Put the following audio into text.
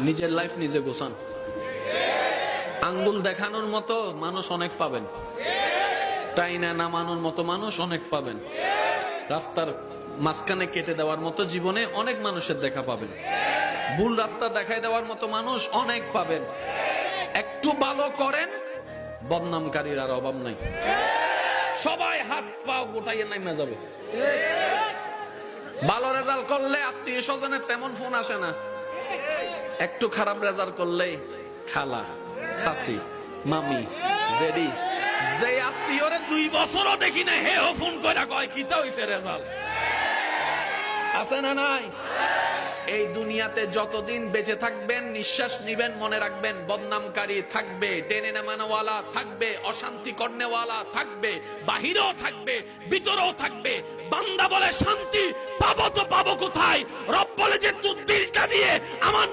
নিজের লাইফ নিজে গোছান। আঙ্গুল দেখানোর মতো মানুষ অনেক পাবেন, টাইনা নামানোর মতো মানুষ অনেক পাবেন, রাস্তার মাঝখানে কেটে দেওয়ার মতো জীবনে অনেক মানুষের দেখা পাবেন, ভুল রাস্তা দেখাই দেওয়ার মতো মানুষ অনেক পাবেন। একটু ভালো করেন, বদনামকারীর আর অভাব নাই, সবাই হাত পা গোটাইয়ে নাইমা যাবে। ভালো রেজাল্ট করলে আত্মীয় স্বজনের তেমন ফোন আসে না, একটু খারাপ রেজাল্ট করলেই খালা, চাচি, মামি, জেডি, যে আত্মীয়রে 2 বছরও দেখি না হে ফোন করে কয় কিতা হইছে রেজাল্ট, আছে না নাই? এই দুনিয়াতে যতদিন বেঁচে থাকবেন, নিঃশ্বাস নিবেন, মনে রাখবেন বদনামকারী থাকবে, টেনে নামানোওয়ালা থাকবে, অশান্তি করনেওয়ালা থাকবে, বাহিরেও থাকবে, ভিতরেও থাকবে। বান্দা বলে শান্তি পাবো তো পাবো কোথায়? রব বলে যে তুই দিলটা দিয়ে আমার